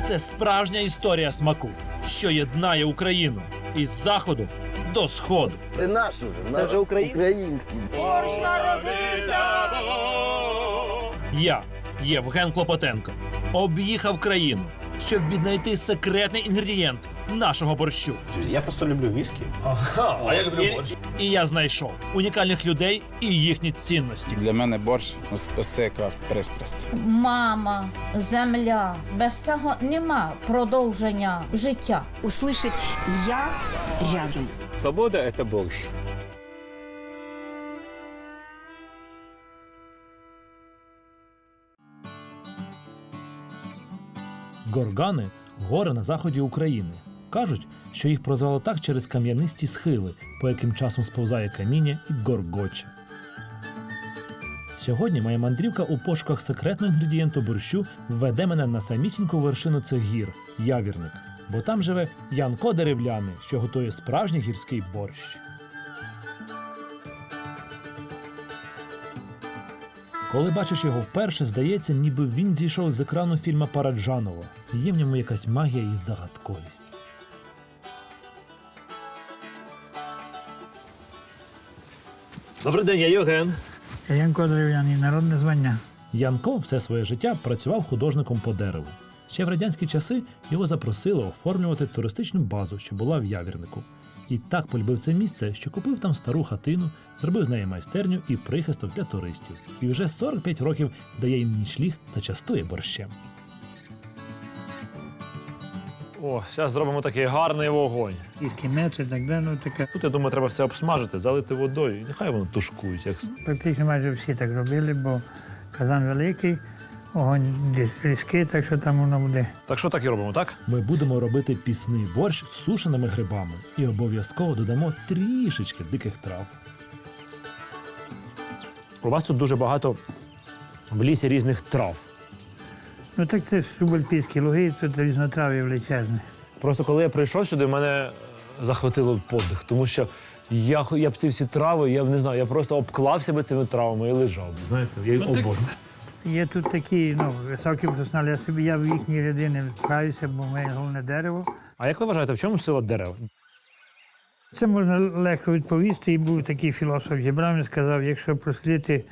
Це справжня історія смаку, що єднає Україну із заходу до сходу. Це наш уже. Це вже український? Я, Євген Клопотенко, об'їхав країну, щоб віднайти секретний інгредієнт нашого борщу. Я просто люблю віскі. А я люблю борщ. І я знайшов унікальних людей і їхні цінності. Для мене борщ ось це якраз пристрасть. Мама, земля. Без цього нема продовження життя. Услышать «я рядом». Свобода – это борщ. Горгани – гори на заході України. Кажуть, що їх прозвали так через кам'янисті схили, по яким часом сповзає каміння і горгоче. Сьогодні моя мандрівка у пошуках секретного інгредієнту борщу введе мене на самісіньку вершину цих гір – Явірник. Бо там живе Янко Деревляний, що готує справжній гірський борщ. Коли бачиш його вперше, здається, ніби він зійшов з екрану фільма Параджанова. Є в ньому якась магія і загадковість. Добрий день, я Євген. Янко Дерев'яний, народне звання. Янко все своє життя працював художником по дереву. Ще в радянські часи його запросили оформлювати туристичну базу, що була в Явірнику. І так полюбив це місце, що купив там стару хатину, зробив з неї майстерню і прихисток для туристів. І вже 45 років дає їм нічліг та частує борщем. О, зараз зробимо такий гарний вогонь. Київський меч і так далі. Таке. Тут, я думаю, треба все обсмажити, залити водою, і нехай воно тушкують. Як... Практично майже всі так робили, бо казан великий, огонь десь різкий, так що там воно буде. Так що так і робимо, так? Ми будемо робити пісний борщ з сушеними грибами. І обов'язково додамо трішечки диких трав. У вас тут дуже багато в лісі різних трав. Ну так це субальпійські луги, тут різнотрав'я величезне. Просто коли я прийшов сюди, мене захватило подих, тому що я б ці всі трави, я не знаю, я просто обклався би цими травами і лежав. Знаєте, я їх обожнюю. Є тут такі високі професіонали, я в їхні ряди не впхаюся, бо моє головне дерево. А як ви вважаєте, в чому сила дерева? Це можна легко відповісти, і був такий філософ Джебран, він сказав, якщо прослідити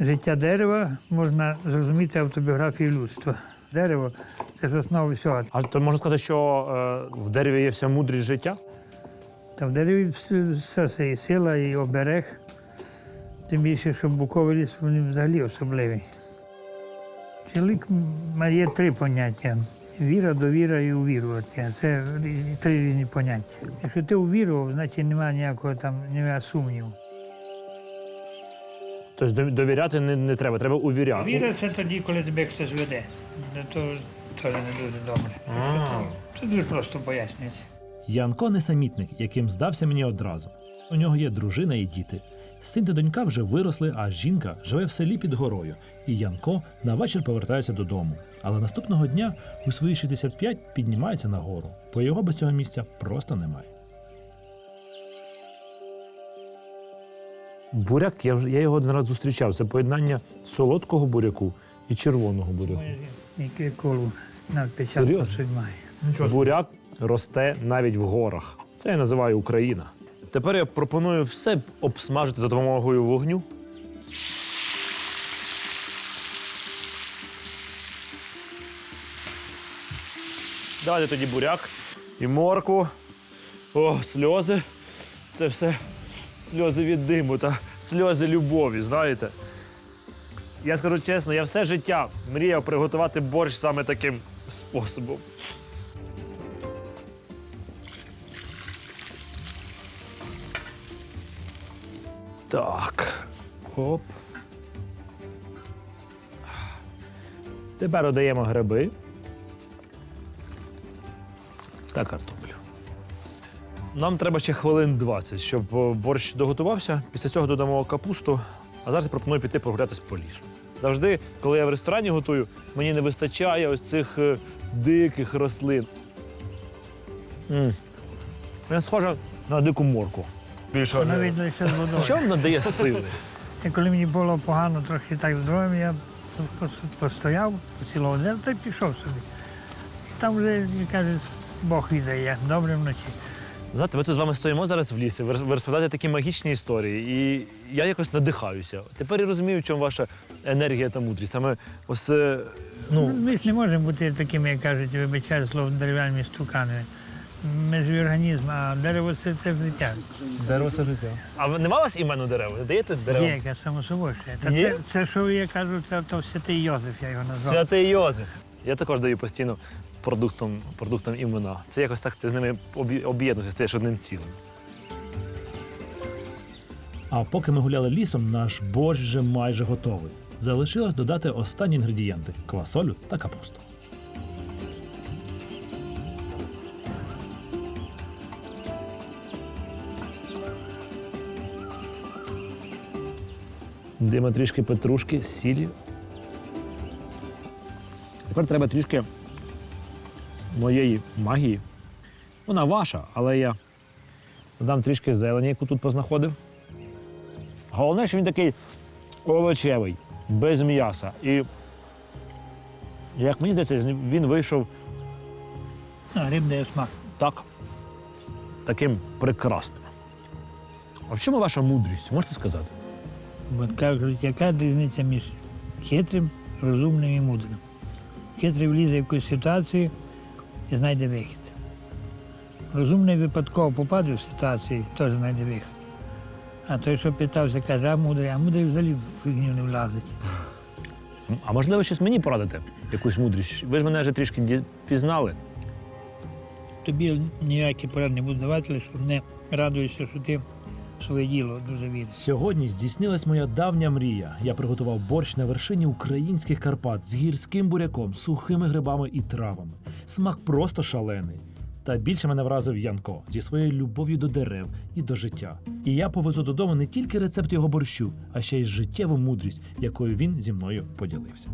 життя дерева, можна зрозуміти автобіографію людства. Дерево – це ж основа всього. А то можна сказати, що в дереві є вся мудрість життя? Та в дереві все це і сила, і оберег. Тим більше, що буковий ліс, вони взагалі особливі. Чоловік має три поняття – віра, довіра і увірувати. Це три різні поняття. Якщо ти увірував, значить немає ніякого немає сумніву. Тобто довіряти не треба, треба увіряти. Віра – це тоді, коли тебе хтось веде. То теж не дуже добре. Це дуже просто пояснюється. Янко не самітник, яким здався мені одразу. У нього є дружина і діти. Син та донька вже виросли, а жінка живе в селі під горою. І Янко на вечір повертається додому. Але наступного дня у свої 65 піднімається на гору. Бо його без цього місця просто немає. Буряк, я його один раз зустрічав. Це поєднання солодкого буряку і червоного буряку. Яке коло на відпечатку Серйозно? щось має. Буряк росте навіть в горах. Це я називаю Україна. Тепер я пропоную все обсмажити за допомогою вогню. Давайте тоді буряк і моркву. О, сльози. Це все сльози від диму та сльози любові, знаєте. Я скажу чесно, я все життя мріяв приготувати борщ саме таким способом. Так. Оп. Тепер додаємо гриби та картоплю. Нам треба ще хвилин 20, щоб борщ доготувався. Після цього додамо капусту. А зараз я пропоную піти прогулятись по лісу. Завжди, коли я в ресторані готую, мені не вистачає ось цих диких рослин. Вона схожа на дику морку. Більше Навіть ще з водою. що вам надає сили? І коли мені було погано трохи так здоров'ям, я постояв, поцілував дерево, та й пішов собі. Там вже, як кажуть, Бог відає, добре вночі. Знаєте, ми тут з вами стоїмо зараз в лісі, ви розповідаєте такі магічні історії, і я якось надихаюся. Тепер я розумію, в чому ваша енергія та мудрість. Саме ось, Ми ж не можемо бути такими, як кажуть, вибачаю слово, дерев'яними стуканами. Ми ж організм, а дерево це життя. дерево це життя. А нема у вас імену дерева? Ви даєте дерева? Є, яке само собою. Та Є? це, що я кажу, це то святий Йозеф, я його назвав. Святий Йозеф. Я також даю постійно продуктам імена. Це якось так ти з ними об'єднуєшся, стаєш одним цілим. А поки ми гуляли лісом, наш борщ вже майже готовий. Залишилось додати останні інгредієнти – квасолю та капусту. Даємо трішки петрушки, сілі. Тепер треба трішки моєї магії. Вона ваша, але я додам трішки зелені, яку тут познаходив. Головне, що він такий овочевий, без м'яса. І, як мені здається, він вийшов Гриб дає смак. таким прекрасним. А в чому ваша мудрість, можете сказати? Бо кажуть, яка різниця між хитрим, розумним і мудрим. Хитрий влізе в якусь ситуацію і знайде вихід. Розумний випадково попаде в ситуацію, теж знайде вихід. А той, що питався, каже, а мудрий взагалі в фігню не влазить. А можливо, щось мені порадите? Якусь мудрість? Ви ж мене вже трішки пізнали. Тобі ніякі поради не буду давати, лише не радуюся, що ти в своє діло дуже віриш. Сьогодні здійснилась моя давня мрія. Я приготував борщ на вершині українських Карпат з гірським буряком, сухими грибами і травами. Смак просто шалений. Та більше мене вразив Янко зі своєю любов'ю до дерев і до життя. І я повезу додому не тільки рецепт його борщу, а ще й життєву мудрість, якою він зі мною поділився.